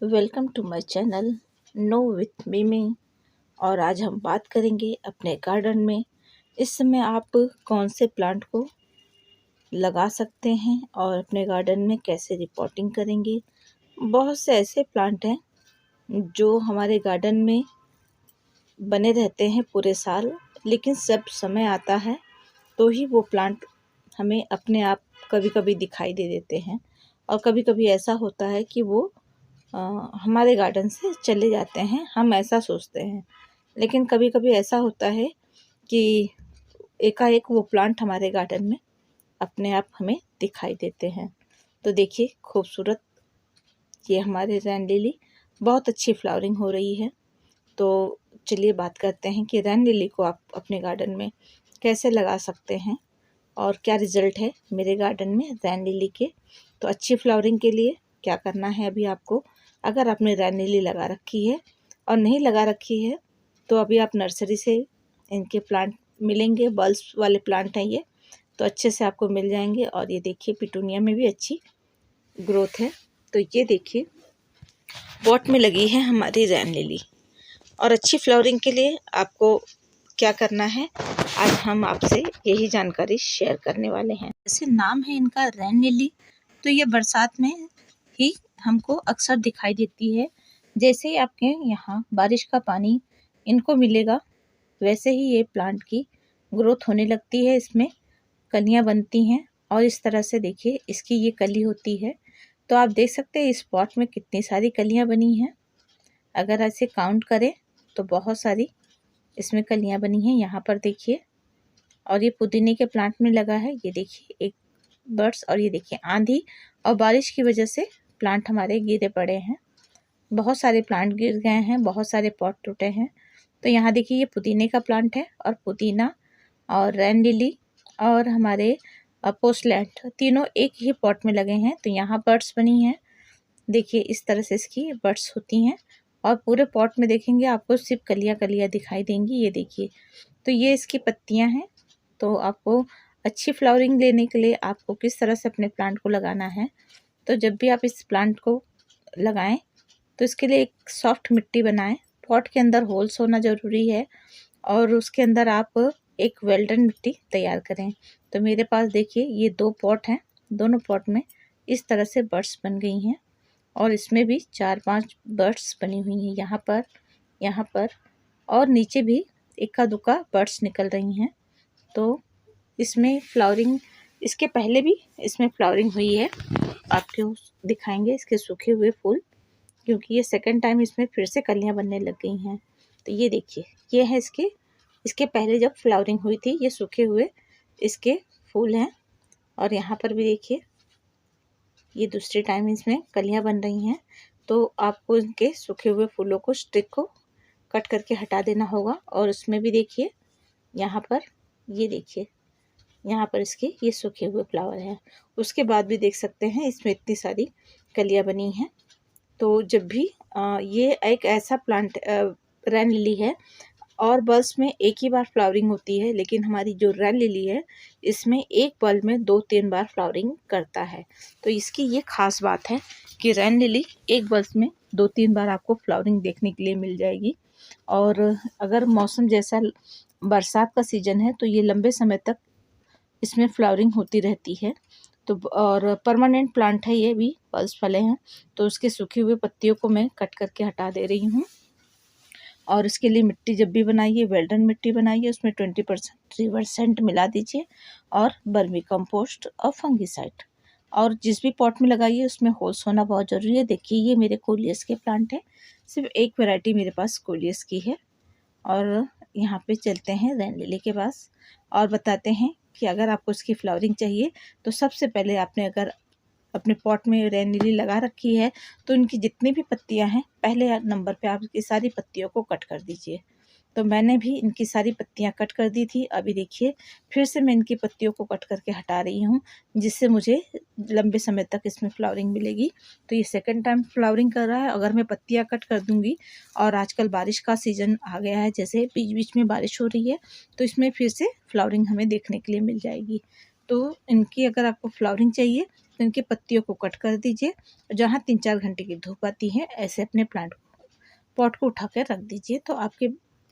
Welcome to my channel know with Mimi. और आज हम बात करेंगे अपने गार्डन में इस समय आप कौन से प्लांट को लगा सकते हैं और अपने गार्डन में कैसे रिपोर्टिंग करेंगे। बहुत से ऐसे प्लांट हैं जो हमारे गार्डन में बने रहते हैं पूरे साल, लेकिन जब समय आता है तो ही वो प्लांट हमें अपने आप कभी कभी दिखाई दे देते हैं, और कभी कभी ऐसा होता है कि वो हमारे गार्डन से चले जाते हैं, हम ऐसा सोचते हैं। लेकिन कभी कभी ऐसा होता है कि एकाएक वो प्लांट हमारे गार्डन में अपने आप हमें दिखाई देते हैं। तो देखिए खूबसूरत ये हमारे रैन लिली बहुत अच्छी फ्लावरिंग हो रही है। तो चलिए बात करते हैं कि रैन लिली को आप अपने गार्डन में कैसे लगा सकते हैं और क्या रिज़ल्ट है मेरे गार्डन में रैन लिली के। तो अच्छी फ्लावरिंग के लिए क्या करना है अभी आपको, अगर आपने रैन लिली लगा रखी है और नहीं लगा रखी है तो अभी आप नर्सरी से इनके प्लांट मिलेंगे, बल्ब्स वाले प्लांट हैं ये, तो अच्छे से आपको मिल जाएंगे। और ये देखिए पिटूनिया में भी अच्छी ग्रोथ है। तो ये देखिए पॉट में लगी है हमारी रैन लिली, और अच्छी फ्लावरिंग के लिए आपको क्या करना है आज हम आपसे यही जानकारी शेयर करने वाले हैं। जैसे नाम है इनका रैन लिली, तो ये बरसात में ही हमको अक्सर दिखाई देती है। जैसे ही आपके यहाँ बारिश का पानी इनको मिलेगा वैसे ही ये प्लांट की ग्रोथ होने लगती है, इसमें कलियाँ बनती हैं और इस तरह से देखिए इसकी ये कली होती है। तो आप देख सकते हैं इस पॉट में कितनी सारी कलियाँ बनी हैं। अगर ऐसे काउंट करें तो बहुत सारी इसमें कलियाँ बनी हैं, यहाँ पर देखिए। और ये पुदीने के प्लांट में लगा है, ये देखिए एक बर्ड्स, और ये देखिए आंधी और बारिश की वजह से प्लांट हमारे गिरे पड़े हैं, बहुत सारे प्लांट गिर गए हैं, बहुत सारे पॉट टूटे हैं। तो यहाँ देखिए ये पुदीने का प्लांट है, और पुदीना और रैन लिली और हमारे पोस्टलैंड तीनों एक ही पॉट में लगे हैं। तो यहाँ बर्ड्स बनी हैं, देखिए इस तरह से इसकी बर्ड्स होती हैं, और पूरे पॉट में देखेंगे आपको सिर्फ कलियाँ कलियाँ दिखाई देंगी। ये देखिए तो ये इसकी पत्तियाँ हैं। तो आपको अच्छी फ्लावरिंग लेने के लिए आपको किस तरह से अपने प्लांट को लगाना है, तो जब भी आप इस प्लांट को लगाएं तो इसके लिए एक सॉफ्ट मिट्टी बनाएं। पॉट के अंदर होल्स होना ज़रूरी है, और उसके अंदर आप एक वेल्डन मिट्टी तैयार करें। तो मेरे पास देखिए ये 2 पॉट हैं, दोनों पॉट में इस तरह से बर्ड्स बन गई हैं, और इसमें भी 4-5 बर्ड्स बनी हुई हैं, यहाँ पर और नीचे भी इक्का दुक्का बर्ड्स निकल रही हैं। तो इसमें फ्लावरिंग इसके पहले भी इसमें फ्लावरिंग हुई है, आपको दिखाएंगे इसके सूखे हुए फूल, क्योंकि ये सेकंड टाइम इसमें फिर से कलियां बनने लग गई हैं। तो ये देखिए ये है इसके पहले जब फ्लावरिंग हुई थी, ये सूखे हुए इसके फूल हैं। और यहाँ पर भी देखिए ये दूसरी टाइम इसमें कलियां बन रही हैं। तो आपको इनके सूखे हुए फूलों को स्टिक को कट करके हटा देना होगा। और उसमें भी देखिए यहाँ पर ये देखिए यहाँ पर इसके ये सूखे हुए फ्लावर हैं। उसके बाद भी देख सकते हैं इसमें इतनी सारी कलियां बनी हैं। तो जब भी ये एक ऐसा प्लांट रैन लिली है, और बल्ब्स में एक ही बार फ्लावरिंग होती है, लेकिन हमारी जो रैन लिली है इसमें एक बल्ब में 2-3 बार फ्लावरिंग करता है। तो इसकी ये खास बात है कि रैन लिली एक बल्ब में 2-3 बार आपको फ्लावरिंग देखने के लिए मिल जाएगी। और अगर मौसम जैसा बरसात का सीजन है तो ये लंबे समय तक इसमें फ्लावरिंग होती रहती है। तो और परमानेंट प्लांट है, ये भी पल्स वाले हैं। तो उसके सूखी हुई पत्तियों को मैं कट करके हटा दे रही हूँ। और इसके लिए मिट्टी जब भी बनाइए वेल्डन मिट्टी बनाइए, उसमें 20% मिला दीजिए, और बर्मी कंपोस्ट और फंगीसाइड। और जिस भी पॉट में लगाइए उसमें होल्स होना बहुत ज़रूरी है। देखिए ये मेरे कोलियस के प्लांट हैं, सिर्फ एक वैरायटी मेरे पास कोलियस की है। और यहाँ पे चलते हैं रैन लिली के पास और बताते हैं कि अगर आपको इसकी फ्लावरिंग चाहिए तो सबसे पहले आपने अगर अपने पॉट में रैन लिली लगा रखी है तो इनकी जितनी भी पत्तियां हैं पहले नंबर पे आप इसकी सारी पत्तियों को कट कर दीजिए। तो मैंने भी इनकी सारी पत्तियां कट कर दी थी। अभी देखिए फिर से मैं इनकी पत्तियों को कट करके हटा रही हूँ, जिससे मुझे लंबे समय तक इसमें फ्लावरिंग मिलेगी। तो ये सेकंड टाइम फ्लावरिंग कर रहा है। अगर मैं पत्तियां कट कर दूंगी, और आजकल बारिश का सीज़न आ गया है, जैसे बीच बीच में बारिश हो रही है, तो इसमें फिर से फ्लावरिंग हमें देखने के लिए मिल जाएगी। तो इनकी अगर आपको फ्लावरिंग चाहिए तो इनकी पत्तियों को कट कर दीजिए। जहाँ 3-4 घंटे की धूप आती है ऐसे अपने पॉट को उठा कर रख दीजिए, तो आपके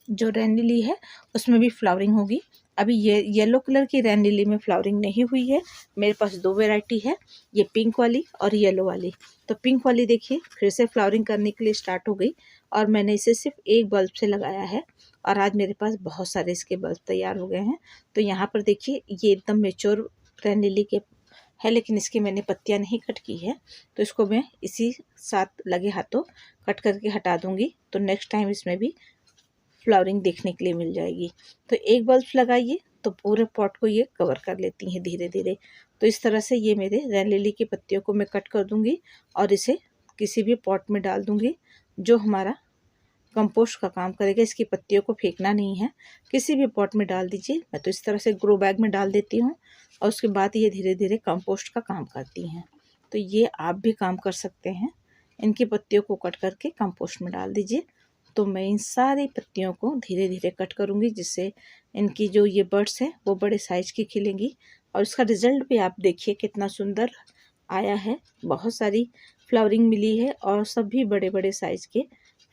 जो रेन लिली है उसमें भी फ्लावरिंग होगी। अभी ये येलो कलर की रेन लिली में फ्लावरिंग नहीं हुई है। मेरे पास 2 वैरायटी है, ये पिंक वाली और येलो वाली। तो पिंक वाली देखिए फिर से फ्लावरिंग करने के लिए स्टार्ट हो गई और मैंने इसे सिर्फ एक बल्ब से लगाया है और आज मेरे पास बहुत सारे इसके बल्ब तैयार हो गए हैं। तो यहाँ पर देखिए ये एकदम मेच्योर रेन लिली के है, लेकिन इसकी मैंने पत्तियां नहीं कट की है, तो इसको मैं इसी साथ लगे हाथों कट करके हटा दूंगी। तो नेक्स्ट टाइम इसमें भी फ्लावरिंग देखने के लिए मिल जाएगी। तो एक बल्ब लगाइए तो पूरे पॉट को ये कवर कर लेती हैं धीरे धीरे। तो इस तरह से ये मेरे रेन लिली की पत्तियों को मैं कट कर दूंगी और इसे किसी भी पॉट में डाल दूंगी जो हमारा कंपोस्ट का काम करेगा। इसकी पत्तियों को फेंकना नहीं है, किसी भी पॉट में डाल दीजिए। मैं तो इस तरह से ग्रो बैग में डाल देती हूँ और उसके बाद ये धीरे धीरे कंपोस्ट का काम करती हैं। तो ये आप भी काम कर सकते हैं, इनकी पत्तियों को कट करके कंपोस्ट में डाल दीजिए। तो मैं इन सारी पत्तियों को धीरे धीरे कट करूँगी जिससे इनकी जो ये बर्ड्स हैं वो बड़े साइज की खिलेंगी। और इसका रिजल्ट भी आप देखिए कितना सुंदर आया है। बहुत सारी फ्लावरिंग मिली है और सभी बड़े बड़े साइज के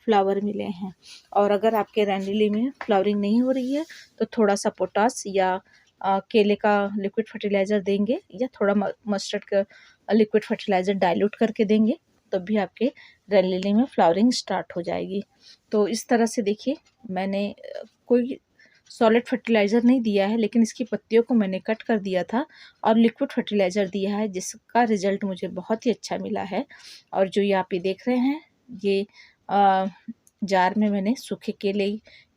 फ्लावर मिले हैं। और अगर आपके रेन लिली में फ्लावरिंग नहीं हो रही है तो थोड़ा सा पोटास या केले का लिक्विड फर्टिलाइज़र देंगे या थोड़ा मस्टर्ड का लिक्विड फर्टिलाइज़र डाइल्यूट करके देंगे तो भी आपके रेन लिली में फ्लावरिंग स्टार्ट हो जाएगी। तो इस तरह से देखिए मैंने कोई सॉलिड फर्टिलाइज़र नहीं दिया है, लेकिन इसकी पत्तियों को मैंने कट कर दिया था और लिक्विड फर्टिलाइज़र दिया है जिसका रिज़ल्ट मुझे बहुत ही अच्छा मिला है। और जो ये आप ये देख रहे हैं ये जार में मैंने सूखे केले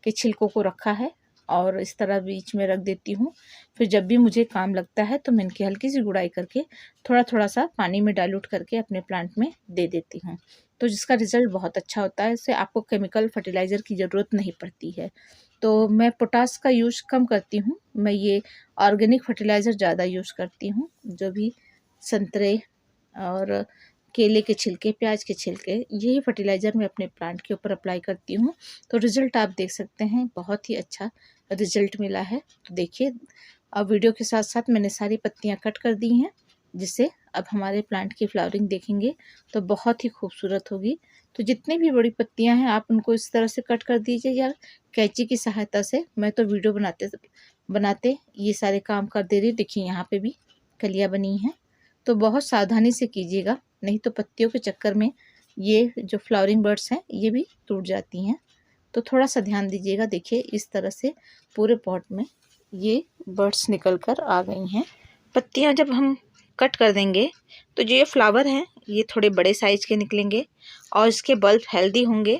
के छिलकों को रखा है और इस तरह बीच में रख देती हूँ। फिर जब भी मुझे काम लगता है तो मैं इनकी हल्की सी गुड़ाई करके थोड़ा थोड़ा सा पानी में डाइल्यूट करके अपने प्लांट में दे देती हूँ, तो जिसका रिज़ल्ट बहुत अच्छा होता है। इससे आपको केमिकल फर्टिलाइज़र की ज़रूरत नहीं पड़ती है। तो मैं पोटास का यूज़ कम करती हूँ, मैं ये ऑर्गेनिक फर्टिलाइज़र ज़्यादा यूज़ करती हूँ। जो भी संतरे और केले के छिलके, प्याज के छिलके, यही फर्टिलाइज़र मैं अपने प्लांट के ऊपर अप्लाई करती हूँ। तो रिज़ल्ट आप देख सकते हैं, बहुत ही अच्छा रिज़ल्ट मिला है। तो देखिए अब वीडियो के साथ साथ मैंने सारी पत्तियाँ कट कर दी हैं, जिससे अब हमारे प्लांट की फ्लावरिंग देखेंगे तो बहुत ही खूबसूरत होगी। तो जितनी भी बड़ी पत्तियाँ हैं आप उनको इस तरह से कट कर दीजिए या कैंची की सहायता से। मैं तो वीडियो बनाते ये सारे काम कर दे रही। देखिए यहाँ पे भी कलियाँ बनी हैं, तो बहुत सावधानी से कीजिएगा, नहीं तो पत्तियों के चक्कर में ये जो फ्लावरिंग बर्ड्स हैं ये भी टूट जाती हैं। तो थोड़ा सा ध्यान दीजिएगा। देखिए इस तरह से पूरे पॉट में ये बर्ड्स निकल कर आ गई हैं। पत्तियां जब हम कट कर देंगे तो जो ये फ्लावर हैं ये थोड़े बड़े साइज के निकलेंगे और इसके बल्ब हेल्दी होंगे,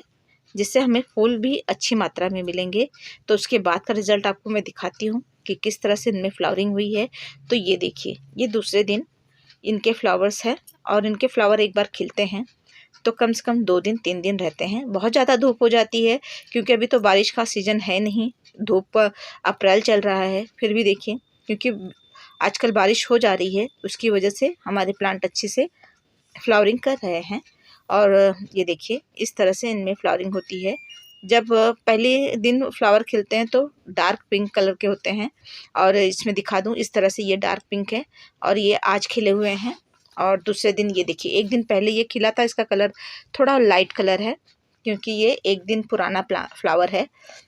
जिससे हमें फूल भी अच्छी मात्रा में मिलेंगे। तो उसके बाद का रिज़ल्ट आपको मैं दिखाती हूँ कि किस तरह से इनमें फ्लावरिंग हुई है। तो ये देखिए ये दूसरे दिन इनके फ्लावर्स हैं और इनके फ्लावर एक बार खिलते हैं तो कम से कम 2 दिन 3 दिन रहते हैं। बहुत ज़्यादा धूप हो जाती है क्योंकि अभी तो बारिश का सीज़न है नहीं, धूप अप्रैल चल रहा है। फिर भी देखिए क्योंकि आजकल बारिश हो जा रही है उसकी वजह से हमारे प्लांट अच्छे से फ्लावरिंग कर रहे हैं। और ये देखिए इस तरह से इनमें फ्लावरिंग होती है। जब पहले दिन फ्लावर खिलते हैं तो डार्क पिंक कलर के होते हैं और इसमें दिखा दूं इस तरह से ये डार्क पिंक है और ये आज खिले हुए हैं। और दूसरे दिन ये देखिए एक दिन पहले ये खिला था, इसका कलर थोड़ा लाइट कलर है क्योंकि ये एक दिन पुराना फ्लावर है।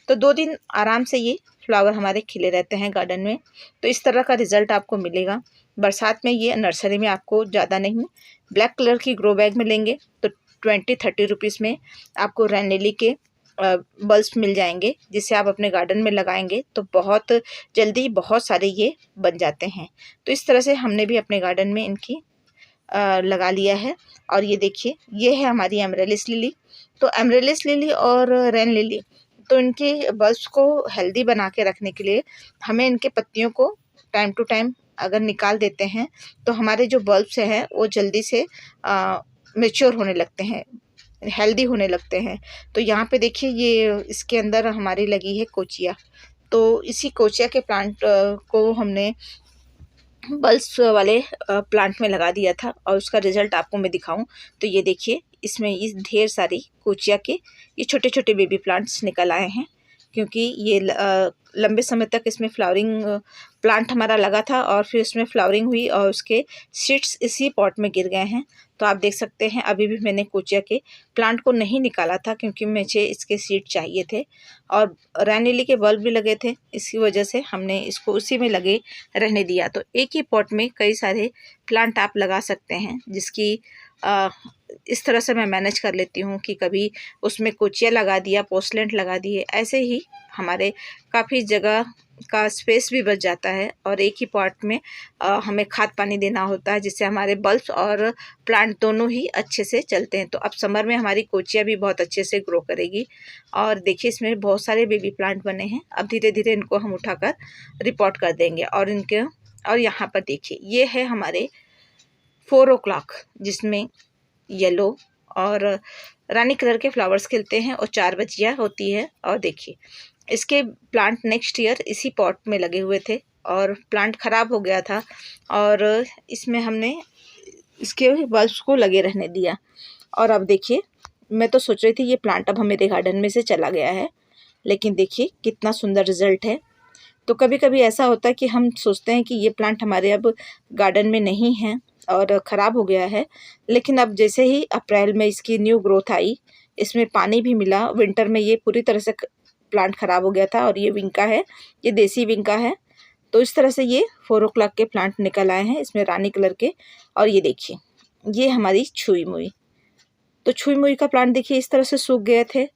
तो 2 दिन आराम से ये फ्लावर हमारे खिले रहते हैं गार्डन में। तो इस तरह का रिज़ल्ट आपको मिलेगा। बरसात में ये नर्सरी में आपको ज़्यादा नहीं, ब्लैक कलर की ग्रो बैग में लेंगे तो 20-30 रुपीज़ में आपको रेन लिली के बल्ब्स मिल जाएंगे, जिसे आप अपने गार्डन में लगाएंगे तो बहुत जल्दी बहुत सारे ये बन जाते हैं। तो इस तरह से हमने भी अपने गार्डन में इनकी लगा लिया है। और ये देखिए ये है हमारी एमरेलिस लिली। तो एमरेलिस लिली और रेन लिली तो इनके बल्ब्स को हेल्दी बना के रखने के लिए हमें इनके पत्तियों को टाइम टू टाइम अगर निकाल देते हैं तो हमारे जो बल्ब्स हैं वो जल्दी से मैच्योर होने लगते हैं, हेल्दी होने लगते हैं। तो यहाँ पे देखिए ये इसके अंदर हमारी लगी है कोचिया। तो इसी कोचिया के प्लांट को हमने बल्ब्स वाले प्लांट में लगा दिया था और उसका रिज़ल्ट आपको मैं दिखाऊं तो ये देखिए इसमें इस ढेर सारी कोचिया के ये छोटे छोटे बेबी प्लांट्स निकल आए हैं। क्योंकि ये लंबे समय तक इसमें फ्लावरिंग प्लांट हमारा लगा था और फिर इसमें फ्लावरिंग हुई और उसके सीड्स इसी पॉट में गिर गए हैं। तो आप देख सकते हैं अभी भी मैंने कोचिया के प्लांट को नहीं निकाला था क्योंकि मुझे इसके सीड चाहिए थे और रेन लिली के बल्ब भी लगे थे, इसी वजह से हमने इसको उसी में लगे रहने दिया। तो एक ही पॉट में कई सारे प्लांट आप लगा सकते हैं, जिसकी इस तरह से मैं मैनेज कर लेती हूँ कि कभी उसमें कोचिया लगा दिया, पोस्टलेंट लगा दिए, ऐसे ही हमारे काफ़ी जगह का स्पेस भी बच जाता है और एक ही पॉट में हमें खाद पानी देना होता है, जिससे हमारे बल्ब्स और प्लांट दोनों ही अच्छे से चलते हैं। तो अब समर में हमारी कोचिया भी बहुत अच्छे से ग्रो करेगी और देखिए इसमें बहुत सारे बेबी प्लांट बने हैं। अब धीरे धीरे इनको हम उठाकर रिपोर्ट कर देंगे और यहाँ पर देखिए ये है हमारे 4 o'clock, जिसमें येलो और रानी कलर के फ्लावर्स खिलते हैं और 4 बजिया होती है। और देखिए इसके प्लांट नेक्स्ट ईयर इसी पॉट में लगे हुए थे और प्लांट ख़राब हो गया था और इसमें हमने इसके बल्ब्स को लगे रहने दिया। और अब देखिए मैं तो सोच रही थी ये प्लांट अब मेरे गार्डन में से चला गया है, लेकिन देखिए कितना सुंदर रिजल्ट है। तो कभी कभी ऐसा होता है कि हम सोचते हैं कि ये प्लांट हमारे अब गार्डन में नहीं है और ख़राब हो गया है, लेकिन अब जैसे ही अप्रैल में इसकी न्यू ग्रोथ आई, इसमें पानी भी मिला, विंटर में ये पूरी तरह से प्लांट ख़राब हो गया था और ये विंका है, ये देसी विंका है। तो इस तरह से ये 4 o'clock के प्लांट निकल आए हैं इसमें रानी कलर के। और ये देखिए ये हमारी छुई मुई, तो छुई मुई का प्लांट देखिए इस तरह से सूख गए थे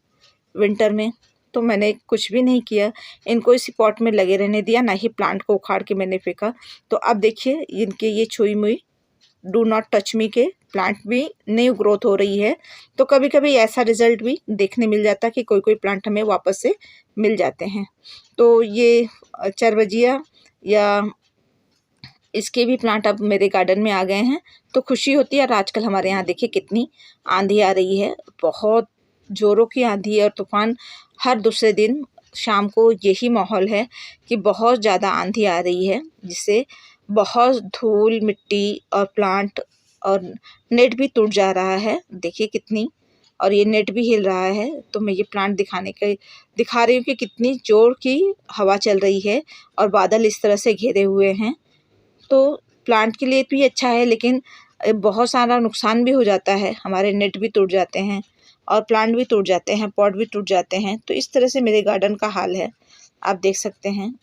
विंटर में, तो मैंने कुछ भी नहीं किया, इनको इसी पॉट में लगे रहने दिया, ना ही प्लांट को उखाड़ के मैंने फेंका। तो अब देखिए इनके ये छुई मुई डू नॉट टच मी के प्लांट भी न्यू ग्रोथ हो रही है। तो कभी कभी ऐसा रिजल्ट भी देखने मिल जाता है कि कोई कोई प्लांट हमें वापस से मिल जाते हैं। तो ये चरबजिया या इसके भी प्लांट अब मेरे गार्डन में आ गए हैं, तो खुशी होती है। और आजकल हमारे यहाँ देखिए कितनी आंधी आ रही है, बहुत ज़ोरों की आंधी और तूफान। हर दूसरे दिन शाम को यही माहौल है कि बहुत ज़्यादा आंधी आ रही है, जिससे बहुत धूल मिट्टी और प्लांट और नेट भी टूट जा रहा है, देखिए कितनी, और ये नेट भी हिल रहा है। तो मैं ये प्लांट दिखा रही हूँ कि कितनी जोर की हवा चल रही है और बादल इस तरह से घेरे हुए हैं। तो प्लांट के लिए भी अच्छा है, लेकिन बहुत सारा नुकसान भी हो जाता है, हमारे नेट भी टूट जाते हैं और प्लांट भी टूट जाते हैं, पॉट भी टूट जाते हैं। तो इस तरह से मेरे गार्डन का हाल है, आप देख सकते हैं।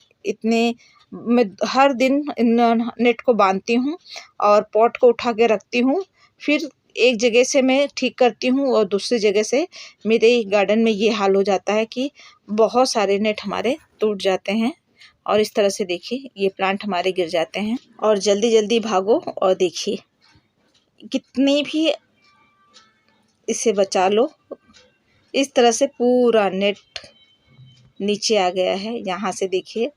मैं हर दिन इन नेट को बांधती हूँ और पॉट को उठा के रखती हूँ, फिर एक जगह से मैं ठीक करती हूँ और दूसरी जगह से मेरे गार्डन में ये हाल हो जाता है कि बहुत सारे नेट हमारे टूट जाते हैं। और इस तरह से देखिए ये प्लांट हमारे गिर जाते हैं और जल्दी जल्दी भागो और देखिए कितनी भी इसे बचा लो। इस तरह से पूरा नेट नीचे आ गया है, यहाँ से देखिए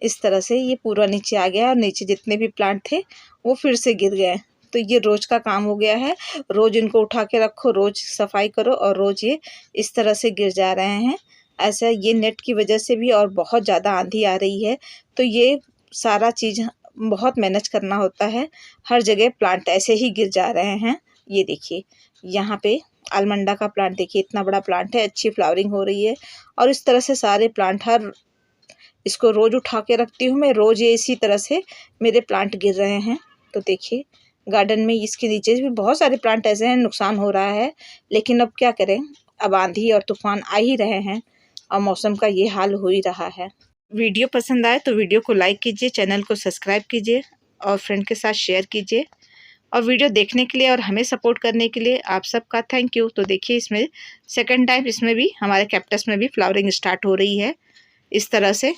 इस तरह से ये पूरा नीचे आ गया और नीचे जितने भी प्लांट थे वो फिर से गिर गए। तो ये रोज़ का काम हो गया है, रोज़ इनको उठा के रखो, रोज़ सफाई करो और रोज़ ये इस तरह से गिर जा रहे हैं। ऐसा ये नेट की वजह से भी, और बहुत ज़्यादा आंधी आ रही है, तो ये सारा चीज़ बहुत मैनेज करना होता है। हर जगह प्लांट ऐसे ही गिर जा रहे हैं। ये देखिए यहाँ पे आलमंडा का प्लांट देखिए, इतना बड़ा प्लांट है, अच्छी फ्लावरिंग हो रही है। और इस तरह से सारे प्लांट इसको रोज़ उठा के रखती हूँ मैं, रोज़ ये इसी तरह से मेरे प्लांट गिर रहे हैं। तो देखिए गार्डन में इसके नीचे भी बहुत सारे प्लांट ऐसे हैं, नुकसान हो रहा है, लेकिन अब क्या करें, अब आंधी और तूफान आ ही रहे हैं और मौसम का ये हाल हो ही रहा है। वीडियो पसंद आए तो वीडियो को लाइक कीजिए, चैनल को सब्सक्राइब कीजिए और फ्रेंड के साथ शेयर कीजिए। और वीडियो देखने के लिए और हमें सपोर्ट करने के लिए आप सबका थैंक यू। तो देखिए इसमें सेकंड टाइम इसमें भी हमारे कैक्टस में भी फ्लावरिंग स्टार्ट हो रही है इस तरह से।